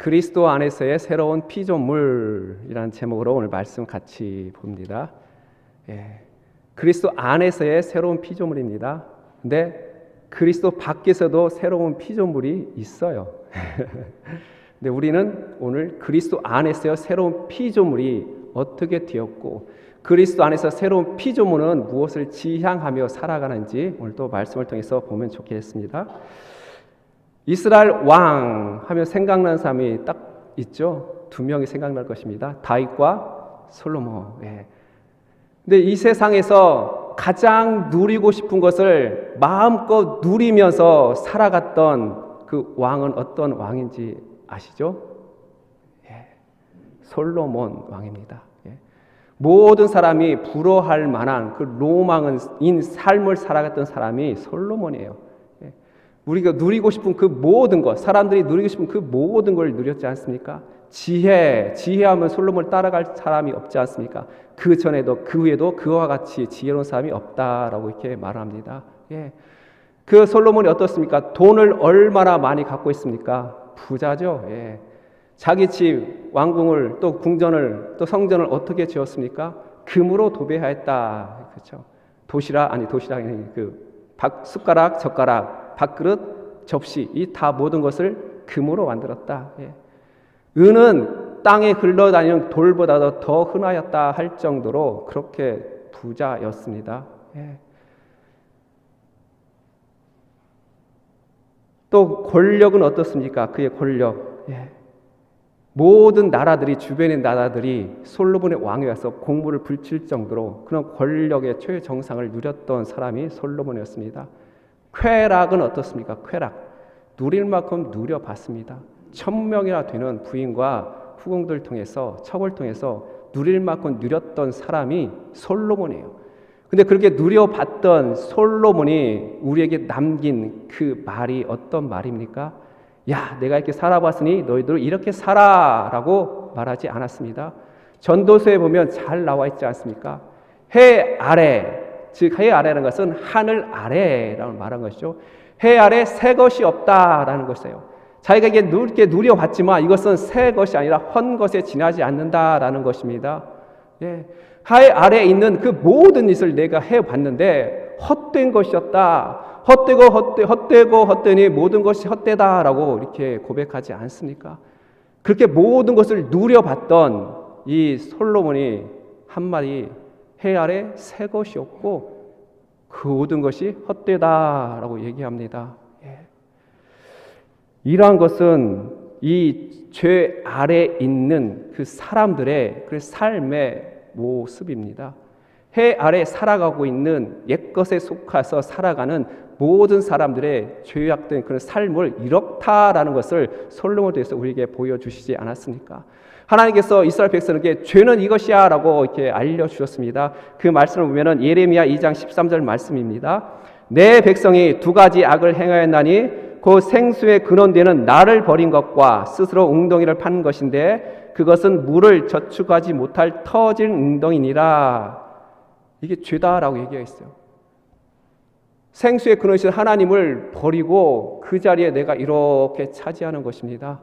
그리스도 안에서의 새로운 피조물이라는 제목으로 오늘 말씀 같이 봅니다. 그리스도 안에서의 새로운 피조물입니다. 근데 그리스도 밖에서도 새로운 피조물이 있어요. 근데 우리는 오늘 그리스도 안에서의 새로운 피조물이 어떻게 되었고 그리스도 안에서 새로운 피조물은 무엇을 지향하며 살아가는지 오늘 또 말씀을 통해서 보면 좋겠습니다. 이스라엘 왕 하면 생각나는 사람이 딱 있죠. 두 명이 생각날 것입니다. 다윗과 솔로몬. 근데 이 세상에서 가장 누리고 싶은 것을 마음껏 누리면서 살아갔던 그 왕은 어떤 왕인지 아시죠? 솔로몬 왕입니다. 모든 사람이 부러워할 만한 그 로망인 삶을 살아갔던 사람이 솔로몬이에요. 우리가 누리고 싶은 그 모든 것, 사람들이 누리고 싶은 그 모든 걸 누렸지 않습니까? 지혜하면 솔로몬을 따라갈 사람이 없지 않습니까? 그 전에도 그 후에도 그와 같이 지혜로운 사람이 없다라고 이렇게 말합니다. 그 솔로몬이 어떻습니까? 돈을 얼마나 많이 갖고 있습니까? 부자죠. 자기 집 왕궁을 또 궁전을 또 성전을 어떻게 지었습니까? 금으로 도배하였다. 그렇죠? 도시락이 숟가락, 젓가락, 밥그릇, 접시 이 다 모든 것을 금으로 만들었다. 은은 땅에 흘러다니는 돌보다도 더 흔하였다 할 정도로 그렇게 부자였습니다. 또 권력은 어떻습니까? 그의 권력. 모든 나라들이 주변의 나라들이 솔로몬의 왕에 와서 공물을 붙일 정도로 그런 권력의 최정상을 누렸던 사람이 솔로몬이었습니다. 쾌락은 어떻습니까? 쾌락. 누릴 만큼 누려봤습니다. 1000명이나 되는 부인과 후궁들 통해서 첩을 통해서 누릴 만큼 누렸던 사람이 솔로몬이에요. 근데 그렇게 누려봤던 솔로몬이 우리에게 남긴 그 말이 어떤 말입니까? 야, 내가 이렇게 살아봤으니 너희들 이렇게 살아라고 말하지 않았습니다. 전도서에 보면 잘 나와 있지 않습니까? 해 아래, 즉 해 아래라는 것은 하늘 아래라고 말한 것이죠. 해 아래 새 것이 없다라는 것이에요. 자기가 이렇게 누려봤지만 이것은 새 것이 아니라 헌 것에 지나지 않는다라는 것입니다. 해 아래에 있는 그 모든 짓을 내가 해봤는데 헛된 것이었다. 헛되니 모든 것이 헛되다라고 이렇게 고백하지 않습니까? 그렇게 모든 것을 누려봤던 이 솔로몬이 한마디 해 아래 새 것이 없고 그 모든 것이 헛되다라고 얘기합니다. 이러한 것은 이 죄 아래에 있는 그 사람들의 그 삶의 모습입니다. 해 아래 살아가고 있는 옛것에 속해서 살아가는 모든 사람들의 죄악된 그런 삶을 이렇다라는 것을 솔로몬에 대해서 우리에게 보여주시지 않았습니까? 하나님께서 이스라엘 백성에게 죄는 이것이야 라고 이렇게 알려주셨습니다. 그 말씀을 보면 예레미야 2장 13절 말씀입니다. 내 백성이 두 가지 악을 행하였나니 그 생수의 근원되는 나를 버린 것과 스스로 웅덩이를 파는 것인데 그것은 물을 저축하지 못할 터진 웅덩이니라. 이게 죄다라고 얘기했어요. 생수의 근원이신 하나님을 버리고 그 자리에 내가 이렇게 차지하는 것입니다.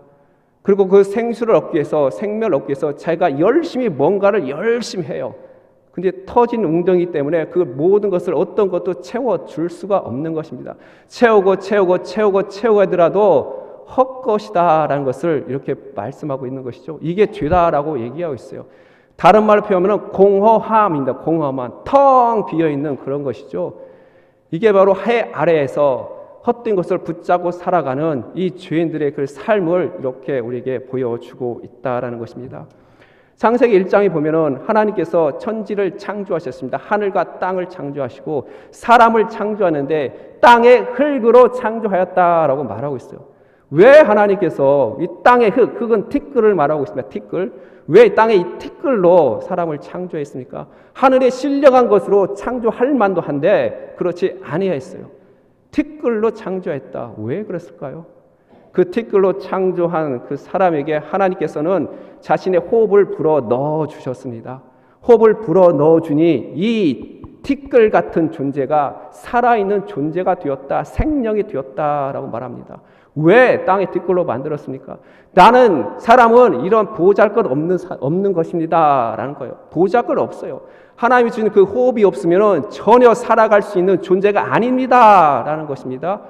그리고 그 생수를 얻기 위해서 생명을 얻기 위해서 자기가 열심히 뭔가를 열심히 해요. 근데 터진 웅덩이 때문에 그 모든 것을 어떤 것도 채워줄 수가 없는 것입니다. 채우고 하더라도 헛것이다라는 것을 이렇게 말씀하고 있는 것이죠. 이게 죄다라고 얘기하고 있어요. 다른 말로 표현하면 공허함입니다. 공허함, 텅 비어있는 그런 것이죠. 이게 바로 해 아래에서 헛된 것을 붙잡고 살아가는 이 죄인들의 그 삶을 이렇게 우리에게 보여주고 있다라는 것입니다. 창세기 1장에 보면은 하나님께서 천지를 창조하셨습니다. 하늘과 땅을 창조하시고 사람을 창조하는데 땅의 흙으로 창조하였다라고 말하고 있어요. 왜 하나님께서 이 땅의 흙은 티끌을 말하고 있습니다. 티끌. 왜 땅의 이 티끌로 사람을 창조했습니까? 하늘에 신령한 것으로 창조할 만도 한데 그렇지 아니했어요. 티끌로 창조했다. 왜 그랬을까요? 그 티끌로 창조한 그 사람에게 하나님께서는 자신의 호흡을 불어 넣어 주셨습니다. 호흡을 불어 넣어 주니 이 티끌 같은 존재가 살아있는 존재가 되었다, 생명이 되었다라고 말합니다. 왜 땅의 뒷골로 만들었습니까? 나는 사람은 이런 보잘것 없는 것입니다 라는 거예요. 보잘것 없어요. 하나님이 주는 그 호흡이 없으면 전혀 살아갈 수 있는 존재가 아닙니다 라는 것입니다.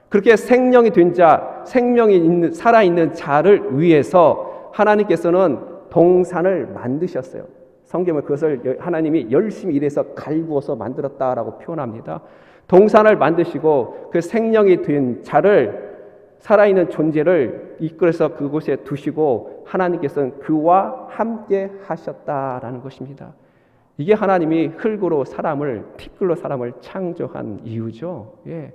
그렇게 생명이 된 자, 살아있는 자를 위해서 하나님께서는 동산을 만드셨어요. 성경은 그것을 하나님이 열심히 일해서 갈구어서 만들었다라고 표현합니다. 동산을 만드시고 그 생명이 된 자를, 살아있는 존재를 이끌어서 그곳에 두시고 하나님께서는 그와 함께 하셨다라는 것입니다. 이게 하나님이 핏글로 사람을 창조한 이유죠. 예.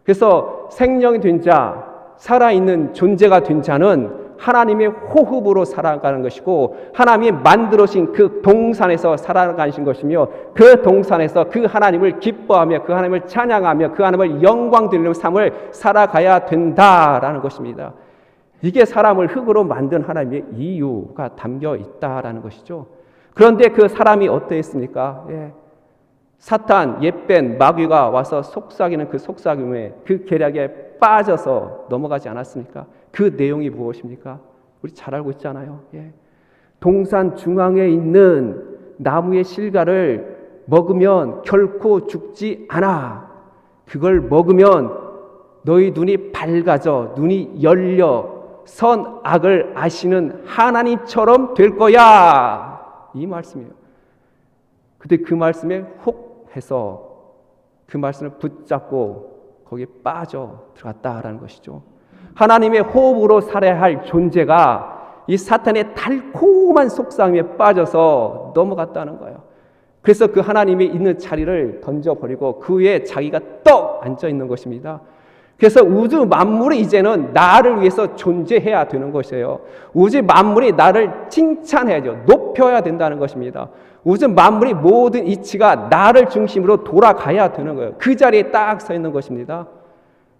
그래서 생명이 된 자, 살아있는 존재가 된 자는 하나님의 호흡으로 살아가는 것이고 하나님이 만들어진 그 동산에서 살아가신 것이며 그 동산에서 그 하나님을 기뻐하며 그 하나님을 찬양하며 그 하나님을 영광 돌리는 삶을 살아가야 된다라는 것입니다. 이게 사람을 흙으로 만든 하나님의 이유가 담겨 있다라는 것이죠. 그런데 그 사람이 어떠했습니까? 예. 사탄, 옛벤, 마귀가 와서 속삭이는 그 속삭임에 그 계략에 빠져서 넘어가지 않았습니까? 그 내용이 무엇입니까? 우리 잘 알고 있잖아요. 예. 동산 중앙에 있는 나무의 실과를 먹으면 결코 죽지 않아. 그걸 먹으면 너희 눈이 밝아져, 눈이 열려 선악을 아시는 하나님처럼 될 거야. 이 말씀이에요. 근데 그 말씀에 혹 해서 그 말씀을 붙잡고 거기에 빠져 들어갔다라는 것이죠. 하나님의 호흡으로 살아야 할 존재가 이 사탄의 달콤한 속삭임에 빠져서 넘어갔다는 거예요. 그래서 그 하나님이 있는 자리를 던져버리고 그 위에 자기가 떡 앉아있는 것입니다. 그래서 우주 만물이 이제는 나를 위해서 존재해야 되는 것이에요. 우주 만물이 나를 칭찬해야죠. 높여야 된다는 것입니다. 우주 만물이 모든 이치가 나를 중심으로 돌아가야 되는 거예요. 그 자리에 딱 서 있는 것입니다.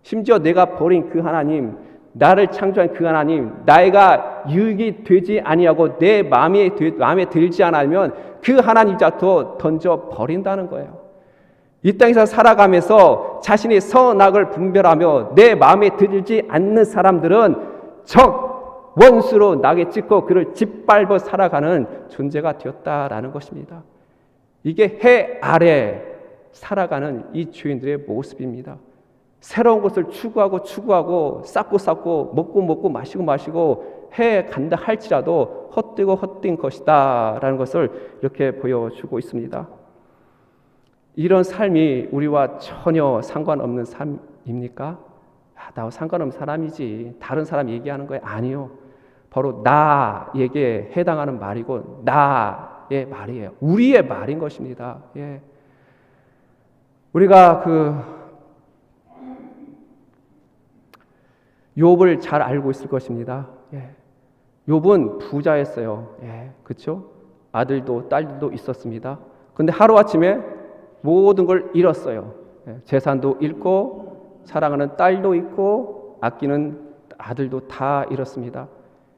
심지어 내가 버린 그 하나님, 나를 창조한 그 하나님, 나이가 유익이 되지 아니하고 내 마음에 들지 않으면 그 하나님자도 던져 버린다는 거예요. 이 땅에서 살아가면서 자신이 선악을 분별하며 내 마음에 들지 않는 사람들은 적, 원수로 낙에 찍고 그를 짓밟아 살아가는 존재가 되었다라는 것입니다. 이게 해 아래 살아가는 이 죄인들의 모습입니다. 새로운 것을 추구하고 쌓고 먹고 마시고 해 간다 할지라도 헛되고 헛된 것이다 라는 것을 이렇게 보여주고 있습니다. 이런 삶이 우리와 전혀 상관없는 삶입니까? 나와 상관없는 사람이지 다른 사람 얘기하는 거예요? 아니요. 바로 나에게 해당하는 말이고 나의 말이에요. 우리의 말인 것입니다. 예. 우리가 욥을 잘 알고 있을 것입니다. 예. 욥은 부자였어요. 예. 그렇죠? 아들도 딸도 있었습니다. 그런데 하루아침에 모든 걸 잃었어요. 예. 재산도 잃고 사랑하는 딸도 있고 아끼는 아들도 다 잃었습니다.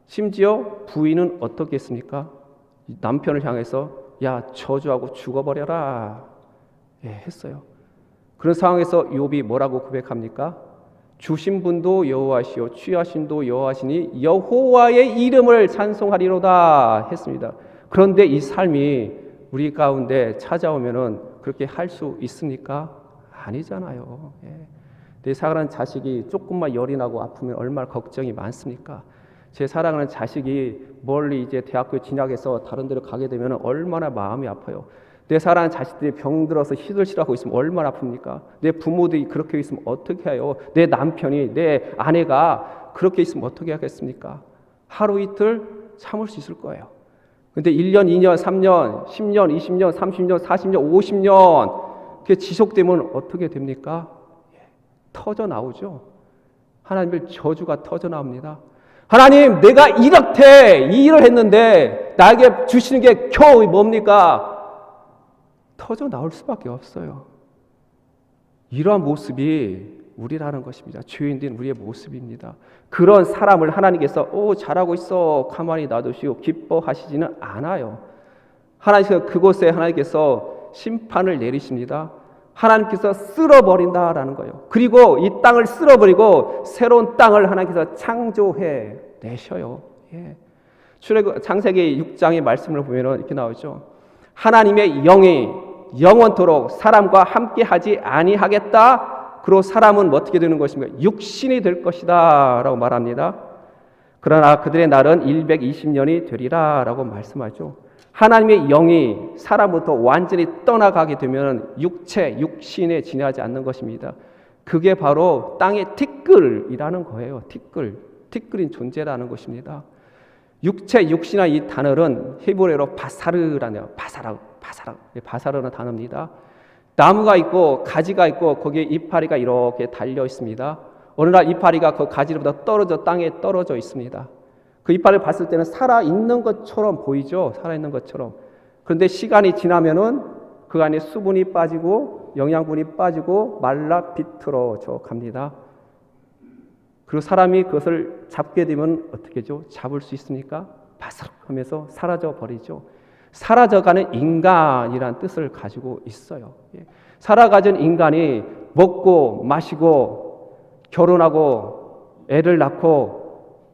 심지어 부인은 어떻게 했습니까? 남편을 향해서 야 저주하고 죽어버려라 했어요. 그런 상황에서 욥이 뭐라고 고백합니까? 주신 분도 여호와시요 취하신도 여호와시니 여호와의 이름을 찬송하리로다 했습니다. 그런데 이 삶이 우리 가운데 찾아오면은 그렇게 할 수 있습니까? 아니잖아요. 내 사랑하는 자식이 조금만 열이 나고 아프면 얼마나 걱정이 많습니까? 제 사랑하는 자식이 멀리 이제 대학교 진학해서 다른 데로 가게 되면 얼마나 마음이 아파요. 내 사랑하는 자식들이 병들어서 시들시들하고 있으면 얼마나 아픕니까? 내 부모들이 그렇게 있으면 어떻게 해요? 내 남편이, 내 아내가 그렇게 있으면 어떻게 하겠습니까? 하루 이틀 참을 수 있을 거예요. 근데 1년, 2년, 3년, 10년, 20년, 30년, 40년, 50년 그게 지속되면 어떻게 됩니까? 터져 나오죠. 하나님의 저주가 터져 나옵니다. 하나님, 내가 이렇게 이 일을 했는데 나에게 주시는 게 겨우 뭡니까? 터져 나올 수밖에 없어요. 이러한 모습이 우리라는 것입니다. 죄인된 우리의 모습입니다. 그런 사람을 하나님께서 잘하고 있어 가만히 놔두시오 기뻐하시지는 않아요. 하나님께서 그곳에 하나님께서 심판을 내리십니다. 하나님께서 쓸어버린다라는 거예요. 그리고 이 땅을 쓸어버리고 새로운 땅을 하나님께서 창조해 내셔요. 예. 창세기 6장의 말씀을 보면 이렇게 나오죠. 하나님의 영이 영원토록 사람과 함께하지 아니하겠다. 그리고 사람은 어떻게 되는 것입니까? 육신이 될 것이다 라고 말합니다. 그러나 그들의 날은 120년이 되리라 라고 말씀하죠. 하나님의 영이 사람부터 완전히 떠나가게 되면 육신에 지나지 않는 것입니다. 그게 바로 땅의 티끌이라는 거예요. 티끌인 존재라는 것입니다. 육신이나 이 단어는 히브리어로 바사르라네요. 바사르는 단어입니다. 나무가 있고 가지가 있고 거기에 이파리가 이렇게 달려 있습니다. 어느 날 이파리가 그 가지로부터 떨어져 땅에 떨어져 있습니다. 그 이파리를 봤을 때는 살아있는 것처럼 보이죠. 살아있는 것처럼. 그런데 시간이 지나면은 그 안에 수분이 빠지고 영양분이 빠지고 말라 비틀어져 갑니다. 그리고 사람이 그것을 잡게 되면 어떻게 하죠? 잡을 수 있습니까? 바삭하면서 사라져 버리죠. 사라져가는 인간이란 뜻을 가지고 있어요. 살아가는 인간이 먹고 마시고 결혼하고 애를 낳고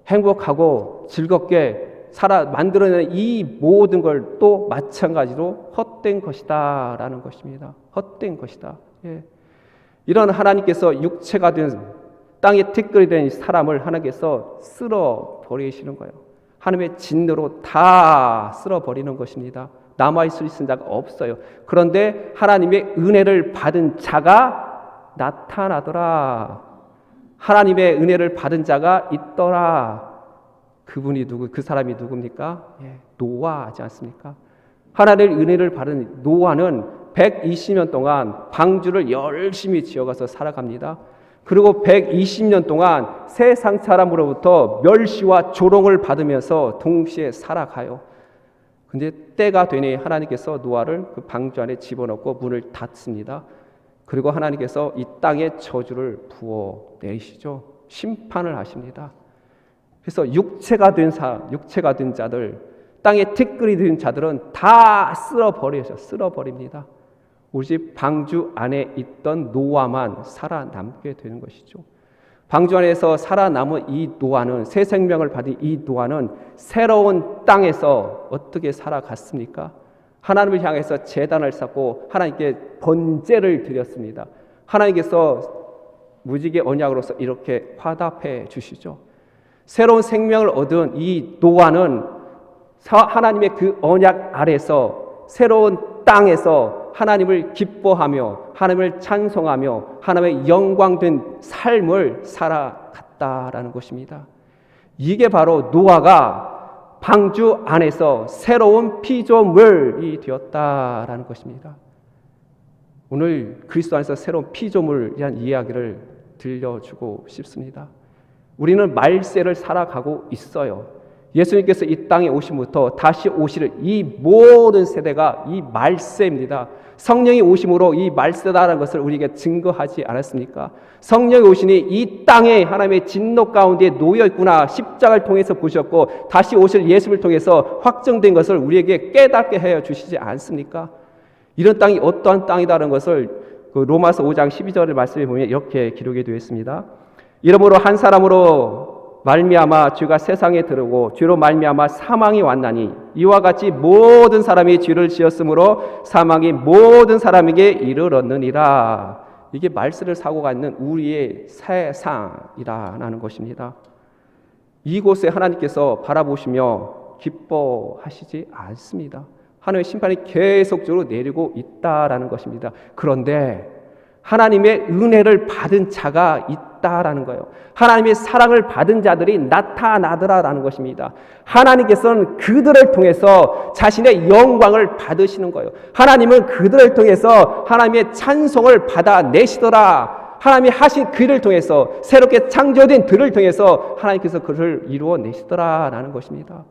행복하고 즐겁게 만들어내는 이 모든 걸 또 마찬가지로 헛된 것이다 라는 것입니다. 헛된 것이다. 예. 이런 하나님께서 육체가 된 땅의 티끌이 된 사람을 하나님께서 쓸어버리시는 거예요. 하나님의 진노로 다 쓸어버리는 것입니다. 남아있을 자가 없어요. 그런데 하나님의 은혜를 받은 자가 나타나더라. 하나님의 은혜를 받은 자가 있더라. 그 사람이 누굽니까? 노아하지 않습니까? 하나님의 은혜를 받은 노아는 120년 동안 방주를 열심히 지어가서 살아갑니다. 그리고 120년 동안 세상 사람으로부터 멸시와 조롱을 받으면서 동시에 살아가요. 근데 때가 되니 하나님께서 노아를 그 방주 안에 집어넣고 문을 닫습니다. 그리고 하나님께서 이 땅에 저주를 부어 내리시죠. 심판을 하십니다. 그래서 육체가 된 자들, 땅에 티끌이 된 자들은 다 쓸어버립니다. 오직 방주 안에 있던 노아만 살아남게 되는 것이죠. 방주 안에서 살아남은 이 노아는, 새 생명을 받은 이 노아는 새로운 땅에서 어떻게 살아갔습니까? 하나님을 향해서 제단을 쌓고 하나님께 번제를 드렸습니다. 하나님께서 무지개 언약으로서 이렇게 화답해 주시죠. 새로운 생명을 얻은 이 노아는 하나님의 그 언약 아래서 새로운 땅에서 하나님을 기뻐하며 하나님을 찬송하며 하나님의 영광된 삶을 살아갔다라는 것입니다. 이게 바로 노아가 방주 안에서 새로운 피조물이 되었다라는 것입니다. 오늘 그리스도 안에서 새로운 피조물이라는 이야기를 들려주고 싶습니다. 우리는 말세를 살아가고 있어요. 예수님께서 이 땅에 오심부터 다시 오실 이 모든 세대가 이 말세입니다. 성령이 오심으로 이 말세다라는 것을 우리에게 증거하지 않았습니까? 성령이 오시니 이 땅에 하나님의 진노 가운데 놓여 있구나, 십자가를 통해서 보셨고 다시 오실 예수를 통해서 확정된 것을 우리에게 깨닫게 해 주시지 않습니까? 이런 땅이 어떠한 땅이다라는 것을 그 로마서 5장 12절의 말씀에 보면 이렇게 기록이 되어 있습니다. 이러므로 한 사람으로 말미암아 죄가 세상에 들어오고 죄로 말미암아 사망이 왔나니 이와 같이 모든 사람이 죄를 지었으므로 사망이 모든 사람에게 이르렀느니라. 이게 말세를 사고가 있는 우리의 세상이라는 것입니다. 이곳에 하나님께서 바라보시며 기뻐하시지 않습니다. 하나님의 심판이 계속적으로 내리고 있다라는 것입니다. 그런데 하나님의 은혜를 받은 자가 있다라는 거예요. 하나님의 사랑을 받은 자들이 나타나더라라는 것입니다. 하나님께서는 그들을 통해서 자신의 영광을 받으시는 거예요. 하나님은 그들을 통해서 하나님의 찬송을 받아내시더라. 하나님이 하신 그를 통해서, 새롭게 창조된 그를 통해서 하나님께서 그를 이루어내시더라라는 것입니다.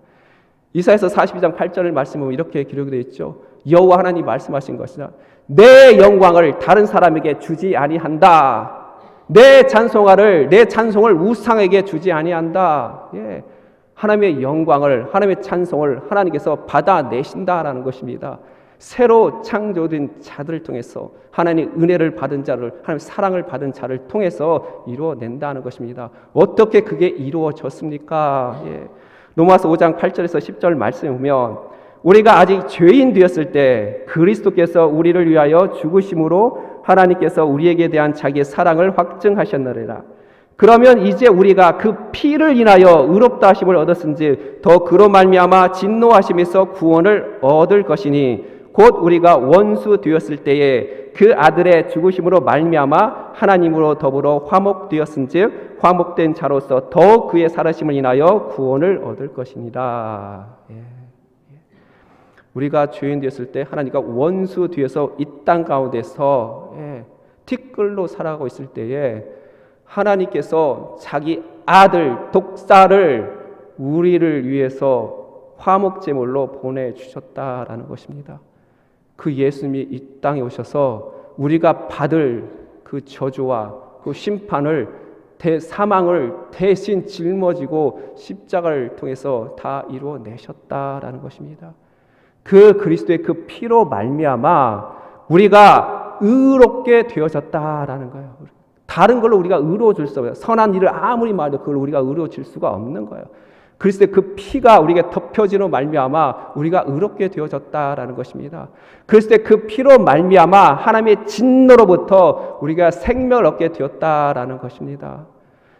이사야서 42장 8절을 말씀하면 이렇게 기록이 되어 있죠. 여호와 하나님이 말씀하신 것이다. 내 영광을 다른 사람에게 주지 아니한다. 내 찬송을 우상에게 주지 아니한다. 예. 하나님의 영광을, 하나님의 찬송을 하나님께서 받아내신다라는 것입니다. 새로 창조된 자들을 통해서 하나님 은혜를 받은 자를, 하나님 사랑을 받은 자를 통해서 이루어낸다는 것입니다. 어떻게 그게 이루어졌습니까? 예. 로마서 5장 8절에서 10절 말씀에 보면 우리가 아직 죄인 되었을 때 그리스도께서 우리를 위하여 죽으심으로 하나님께서 우리에게 대한 자기의 사랑을 확증하셨느니라. 그러면 이제 우리가 그 피를 인하여 의롭다 하심을 얻었은지 더 그로 말미암아 진노하심에서 구원을 얻을 것이니 곧 우리가 원수 되었을 때에 그 아들의 죽으심으로 말미암아 하나님으로 더불어 화목되었은즉 화목된 자로서 더욱 그의 살아심을 인하여 구원을 얻을 것이니라. 예. 우리가 죄인 되었을 때 하나님과 원수 되어서 이 땅 가운데서 티끌로 살아가고 있을 때에 하나님께서 자기 아들 독사를 우리를 위해서 화목제물로 보내주셨다라는 것입니다. 그 예수님이 이 땅에 오셔서 우리가 받을 그 저주와 그 심판을 사망을 대신 짊어지고 십자가를 통해서 다 이루어내셨다라는 것입니다. 그 그리스도의 그 피로 말미암아 우리가 의롭게 되어졌다라는 거예요. 다른 걸로 우리가 의로워질 수 없어요. 선한 일을 아무리 말해도 그걸 우리가 의로워질 수가 없는 거예요. 그리스도의 그 피가 우리에게 덮여지는 말미암아 우리가 의롭게 되어졌다라는 것입니다. 그리스도의 그 피로 말미암아 하나님의 진노로부터 우리가 생명을 얻게 되었다라는 것입니다.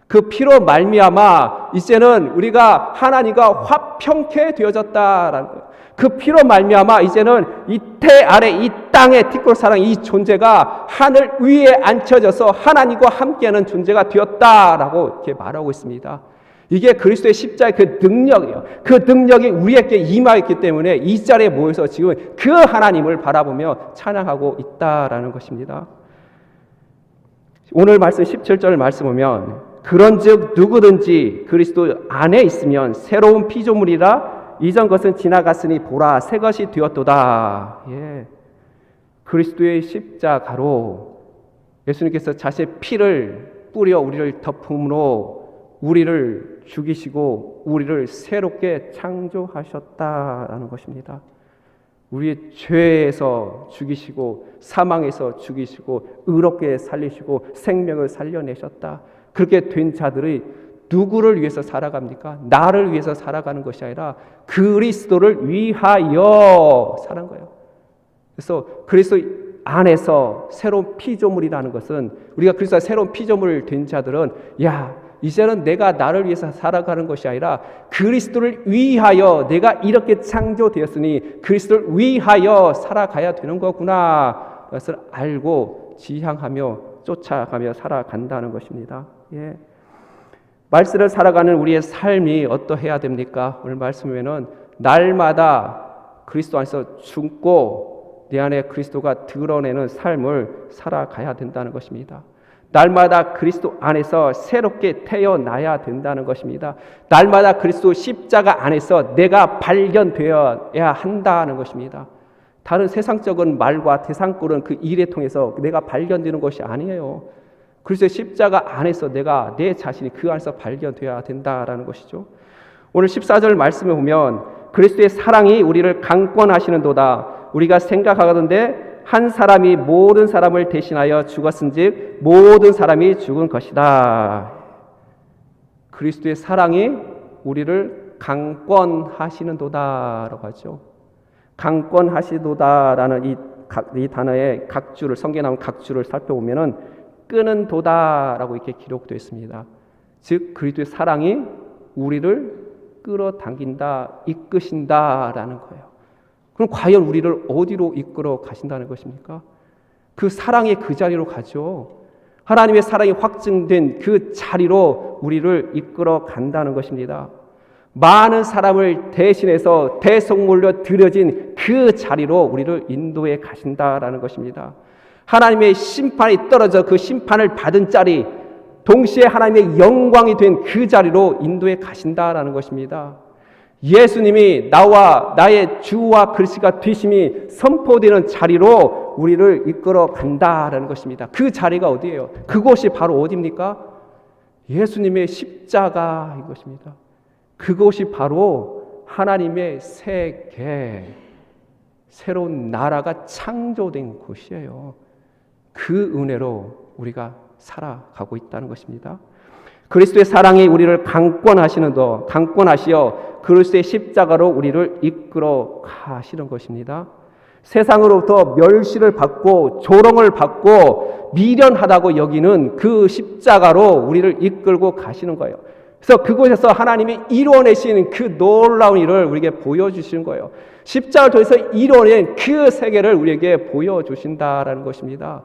그 피로 말미암아 이제는 우리가 하나님과 화평케 되어졌다라는 거예요. 그 피로 말미암아 이제는 이 태 아래 이 땅의 티끌 사랑 이 존재가 하늘 위에 앉혀져서 하나님과 함께하는 존재가 되었다라고 이렇게 말하고 있습니다. 이게 그리스도의 십자가의 그 능력이에요. 그 능력이 우리에게 임하였기 때문에 이 자리에 모여서 지금 그 하나님을 바라보며 찬양하고 있다라는 것입니다. 오늘 말씀 17절 말씀 보면 그런즉 누구든지 그리스도 안에 있으면 새로운 피조물이라 이전 것은 지나갔으니 보라 새 것이 되었도다. 예. 그리스도의 십자가로 예수님께서 자신의 피를 뿌려 우리를 덮음으로 우리를 죽이시고 우리를 새롭게 창조하셨다라는 것입니다. 우리의 죄에서 죽이시고 사망에서 죽이시고 의롭게 살리시고 생명을 살려내셨다. 그렇게 된 자들이 누구를 위해서 살아갑니까? 나를 위해서 살아가는 것이 아니라 그리스도를 위하여 사는 거예요. 그래서 그리스도 안에서 새로운 피조물이라는 것은 우리가 그리스도가 새로운 피조물 된 자들은 이제는 내가 나를 위해서 살아가는 것이 아니라 그리스도를 위하여 내가 이렇게 창조되었으니 그리스도를 위하여 살아가야 되는 거구나. 그것을 알고 지향하며 쫓아가며 살아간다는 것입니다. 예. 말씀을 살아가는 우리의 삶이 어떠해야 됩니까? 오늘 말씀에는 날마다 그리스도 안에서 죽고 내 안에 그리스도가 드러내는 삶을 살아가야 된다는 것입니다. 날마다 그리스도 안에서 새롭게 태어나야 된다는 것입니다. 날마다 그리스도 십자가 안에서 내가 발견되어야 한다는 것입니다. 다른 세상적인 말과 대상꼴은 그 일에 통해서 내가 발견되는 것이 아니에요. 그리스도의 십자가 안에서 내가 내 자신이 그 안에서 발견되어야 된다라는 것이죠. 오늘 14절 말씀에 보면 그리스도의 사랑이 우리를 강권하시는도다. 우리가 생각하건대 한 사람이 모든 사람을 대신하여 죽었은즉 모든 사람이 죽은 것이다. 그리스도의 사랑이 우리를 강권하시는도다라고 하죠. 강권하시도다라는 이 단어의 각주를 성경에 나온 각주를 살펴보면은 끄는 도다라고 이렇게 기록되어 있습니다. 즉 그리스도의 사랑이 우리를 끌어당긴다, 이끄신다라는 거예요. 그럼 과연 우리를 어디로 이끌어 가신다는 것입니까? 그 사랑의 그 자리로 가죠. 하나님의 사랑이 확증된 그 자리로 우리를 이끌어 간다는 것입니다. 많은 사람을 대신해서 대속물로 드려진 그 자리로 우리를 인도해 가신다라는 것입니다. 하나님의 심판이 떨어져 그 심판을 받은 자리, 동시에 하나님의 영광이 된 그 자리로 인도해 가신다라는 것입니다. 예수님이 나와 나의 주와 그리스도가 되심이 선포되는 자리로 우리를 이끌어 간다라는 것입니다. 그 자리가 어디예요? 그곳이 바로 어디입니까? 예수님의 십자가인 것입니다. 그곳이 바로 하나님의 세계, 새로운 나라가 창조된 곳이에요. 그 은혜로 우리가 살아가고 있다는 것입니다. 그리스도의 사랑이 우리를 강권하시어 그리스도의 십자가로 우리를 이끌어 가시는 것입니다. 세상으로부터 멸시를 받고 조롱을 받고 미련하다고 여기는 그 십자가로 우리를 이끌고 가시는 거예요. 그래서 그곳에서 하나님이 이루어내신 그 놀라운 일을 우리에게 보여주시는 거예요. 십자가를 통해서 이루어낸 그 세계를 우리에게 보여주신다라는 것입니다.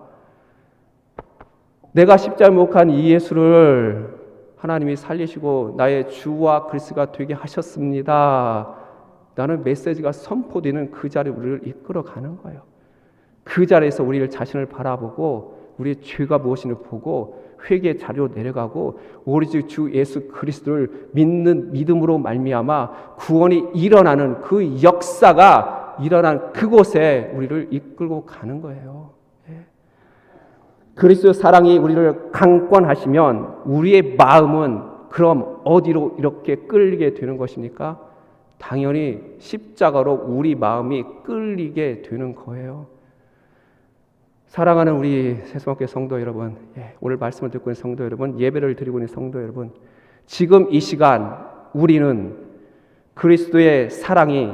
내가 십자가에 목한 이 예수를 하나님이 살리시고 나의 주와 그리스도가 되게 하셨습니다. 나는 메시지가 선포되는 그 자리에 우리를 이끌어가는 거예요. 그 자리에서 우리를 자신을 바라보고 우리의 죄가 무엇인지 보고 회개의 자리로 내려가고 오로지 주 예수 그리스도를 믿는 믿음으로 말미암아 구원이 일어나는 그 역사가 일어난 그곳에 우리를 이끌고 가는 거예요. 그리스도의 사랑이 우리를 강권하시면 우리의 마음은 그럼 어디로 이렇게 끌리게 되는 것입니까? 당연히 십자가로 우리 마음이 끌리게 되는 거예요. 사랑하는 우리 세수학교 성도 여러분, 오늘 말씀을 듣고 있는 성도 여러분, 예배를 드리고 있는 성도 여러분, 지금 이 시간 우리는 그리스도의 사랑이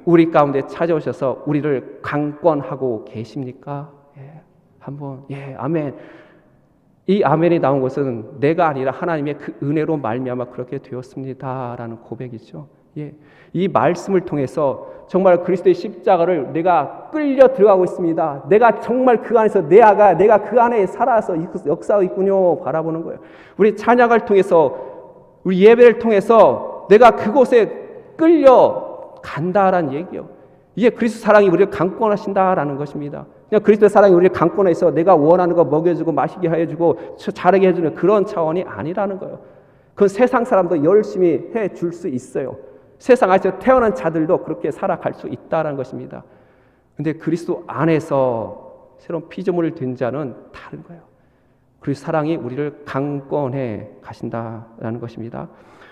우리 가운데 찾아오셔서 우리를 강권하고 계십니까? 한번 아멘. 이 아멘이 나온 것은 내가 아니라 하나님의 그 은혜로 말미암아 그렇게 되었습니다라는 고백이죠. 이 말씀을 통해서 정말 그리스도의 십자가를 내가 끌려 들어가고 있습니다. 내가 정말 그 안에서 내가 그 안에 살아서 역사하고 있군요. 바라보는 거예요. 우리 찬양을 통해서 우리 예배를 통해서 내가 그곳에 끌려 간다라는 얘기요. 이게 그리스도 사랑이 우리를 강권하신다라는 것입니다. 그냥 그리스도의 사랑이 우리를 강권해서 내가 원하는 거 먹여주고 마시게 해주고 자르게 해주는 그런 차원이 아니라는 거예요. 그건 세상 사람도 열심히 해줄 수 있어요. 세상 안에서 태어난 자들도 그렇게 살아갈 수 있다는 것입니다. 그런데 그리스도 안에서 새로운 피조물을 된 자는 다른 거예요. 그리스도 사랑이 우리를 강권해 가신다라는 것입니다.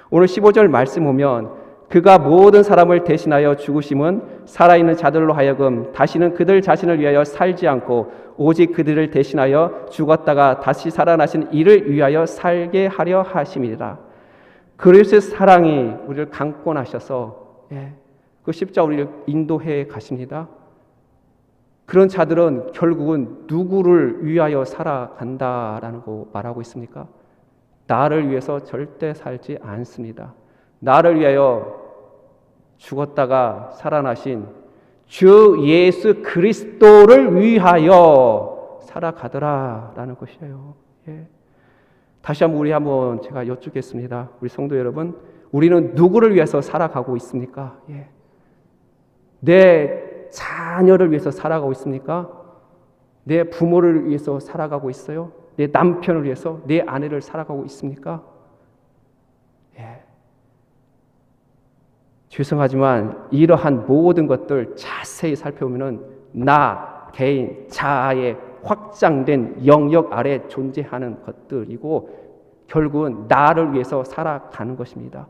오늘 15절 말씀 보면 그가 모든 사람을 대신하여 죽으심은 살아있는 자들로 하여금 다시는 그들 자신을 위하여 살지 않고 오직 그들을 대신하여 죽었다가 다시 살아나신 이를 위하여 살게 하려 하심이라. 그리스도의 사랑이 우리를 강권하셔서 그 십자가 우리를 인도해 가십니다. 그런 자들은 결국은 누구를 위하여 살아간다라는 거 말하고 있습니까? 나를 위해서 절대 살지 않습니다. 나를 위하여 죽었다가 살아나신 주 예수 그리스도를 위하여 살아가더라라는 것이에요. 다시 한번 제가 여쭙겠습니다. 우리 성도 여러분, 우리는 누구를 위해서 살아가고 있습니까? 내 자녀를 위해서 살아가고 있습니까? 내 부모를 위해서 살아가고 있어요? 내 남편을 위해서, 내 아내를 살아가고 있습니까? 죄송하지만 이러한 모든 것들 자세히 살펴보면 나 개인 자아의 확장된 영역 아래 존재하는 것들이고 결국은 나를 위해서 살아가는 것입니다.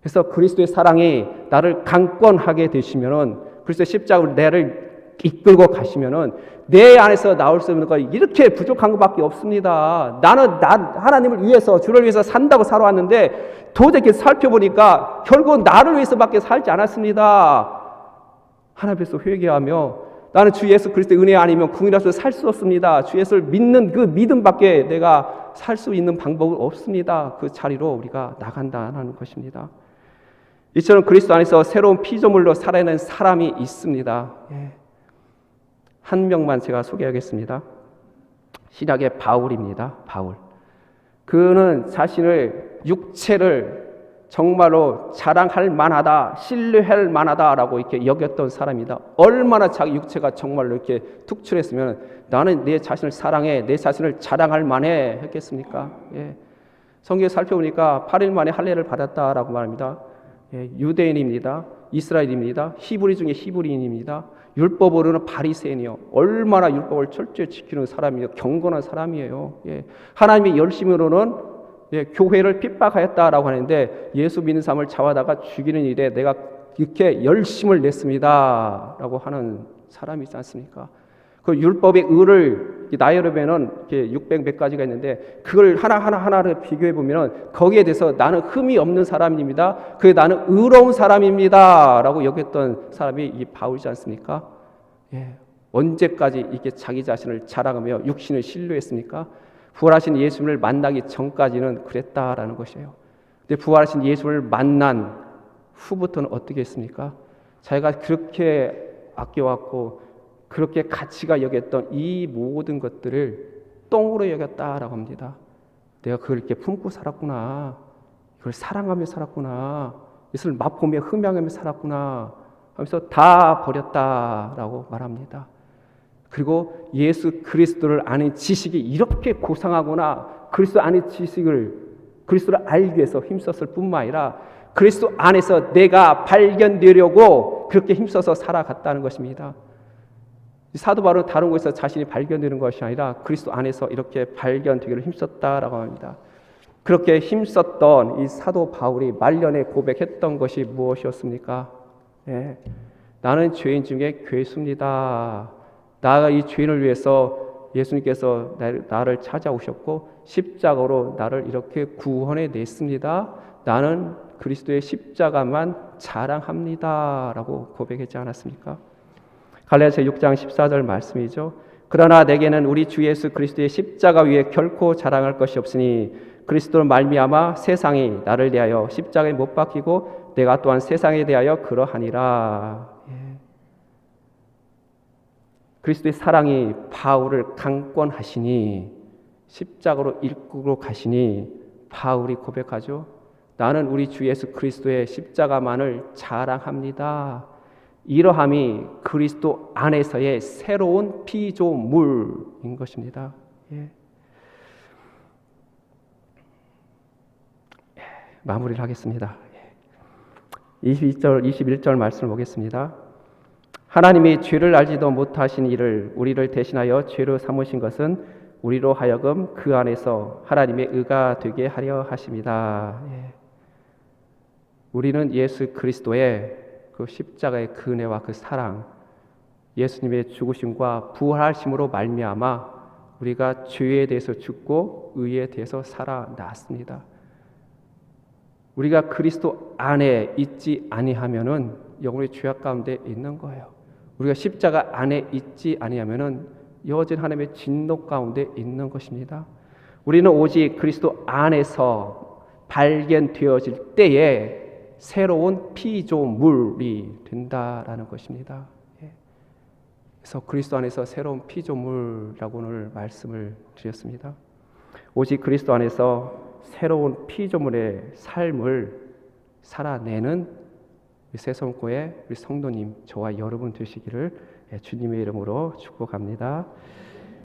그래서 그리스도의 사랑이 나를 강권하게 되시면은 그리스도의 십자가로 나를 이끌고 가시면은 내 안에서 나올 수 있는 거 이렇게 부족한 것밖에 없습니다. 나는 하나님을 위해서 주를 위해서 산다고 살아왔는데 도저히 살펴보니까 결국 나를 위해서밖에 살지 않았습니다. 하나님 앞에서 회개하며 나는 주 예수 그리스도의 은혜 아니면 궁이라서 살 수 없습니다. 주 예수를 믿는 그 믿음밖에 내가 살 수 있는 방법은 없습니다. 그 자리로 우리가 나간다는 것입니다. 이처럼 그리스도 안에서 새로운 피조물로 살아내는 사람이 있습니다. 한 명만 제가 소개하겠습니다. 신약의 바울입니다. 바울. 그는 자신을 육체를 정말로 자랑할 만하다, 신뢰할 만하다라고 이렇게 여겼던 사람이다. 얼마나 자기 육체가 정말로 이렇게 특출했으면 나는 내 자신을 사랑해, 내 자신을 자랑할 만해 했겠습니까? 성경에 살펴보니까 8일 만에 할례를 받았다라고 말합니다. 유대인입니다. 이스라엘입니다. 히브리 중에 히브리인입니다. 율법으로는 바리새인이요. 얼마나 율법을 철저히 지키는 사람이에요. 경건한 사람이에요. 하나님의 열심으로는 교회를 핍박하였다라고 하는데 예수 믿는 사람을 잡아다가 죽이는 일에 내가 이렇게 열심을 냈습니다라고 하는 사람이 있지 않습니까? 그 율법의 의를 나열하면은 이렇게 600 몇 가지가 있는데 그걸 하나를 비교해 보면은 거기에 대해서 나는 흠이 없는 사람입니다. 그 나는 의로운 사람입니다라고 여겼던 사람이 이 바울이지 않습니까? 예. 언제까지 이렇게 자기 자신을 자랑하며 육신을 신뢰했습니까? 부활하신 예수님을 만나기 전까지는 그랬다라는 것이에요. 근데 부활하신 예수를 만난 후부터는 어떻게 했습니까? 자기가 그렇게 아껴왔고 그렇게 가치가 여겼던 이 모든 것들을 똥으로 여겼다라고 합니다. 내가 그걸 이렇게 품고 살았구나. 이걸 사랑하며 살았구나. 이것을 맛보며 흠양하며 살았구나 하면서 다 버렸다라고 말합니다. 그리고 예수 그리스도를 아는 지식이 이렇게 고상하구나. 그리스도 아는 그리스도를 알기 위해서 힘썼을 뿐만 아니라 그리스도 안에서 내가 발견되려고 그렇게 힘써서 살아갔다는 것입니다. 사도 바울은 다른 곳에서 자신이 발견되는 것이 아니라 그리스도 안에서 이렇게 발견되기를 힘썼다라고 합니다. 그렇게 힘썼던 이 사도 바울이 말년에 고백했던 것이 무엇이었습니까? 네. 나는 죄인 중에 괴수입니다. 나가 이 죄인을 위해서 예수님께서 나를 찾아오셨고 십자가로 나를 이렇게 구원해 냈습니다. 나는 그리스도의 십자가만 자랑합니다. 라고 고백했지 않았습니까? 갈라디아서 6장 14절 말씀이죠. 그러나 내게는 우리 주 예수 그리스도의 십자가 위에 결코 자랑할 것이 없으니 그리스도로 말미암아 세상이 나를 대하여 십자가에 못 박히고 내가 또한 세상에 대하여 그러하니라. 그리스도의 사랑이 바울을 강권하시니 십자가로 이끌고 가시니 바울이 고백하죠. 나는 우리 주 예수 그리스도의 십자가만을 자랑합니다. 이러함이 그리스도 안에서의 새로운 피조물인 것입니다. 마무리를 하겠습니다. 22절, 21절 말씀을 보겠습니다. 하나님이 죄를 알지도 못하신 이를 우리를 대신하여 죄로 삼으신 것은 우리로 하여금 그 안에서 하나님의 의가 되게 하려 하십니다. 우리는 예수 그리스도의 그 십자가의 그 은혜와 그 사랑, 예수님의 죽으심과 부활하심으로 말미암아 우리가 죄에 대해서 죽고 의에 대해서 살아났습니다. 우리가 그리스도 안에 있지 아니하면은 영혼의 죄악 가운데 있는 거예요. 우리가 십자가 안에 있지 아니하면은 여전 하나님의 진노 가운데 있는 것입니다. 우리는 오직 그리스도 안에서 발견되어질 때에 새로운 피조물이 된다라는 것입니다. 그래서 그리스도 안에서 새로운 피조물이라고 오늘 말씀을 드렸습니다. 오직 그리스도 안에서 새로운 피조물의 삶을 살아내는 새송교회 우리 성도님 저와 여러분 되시기를 주님의 이름으로 축복합니다.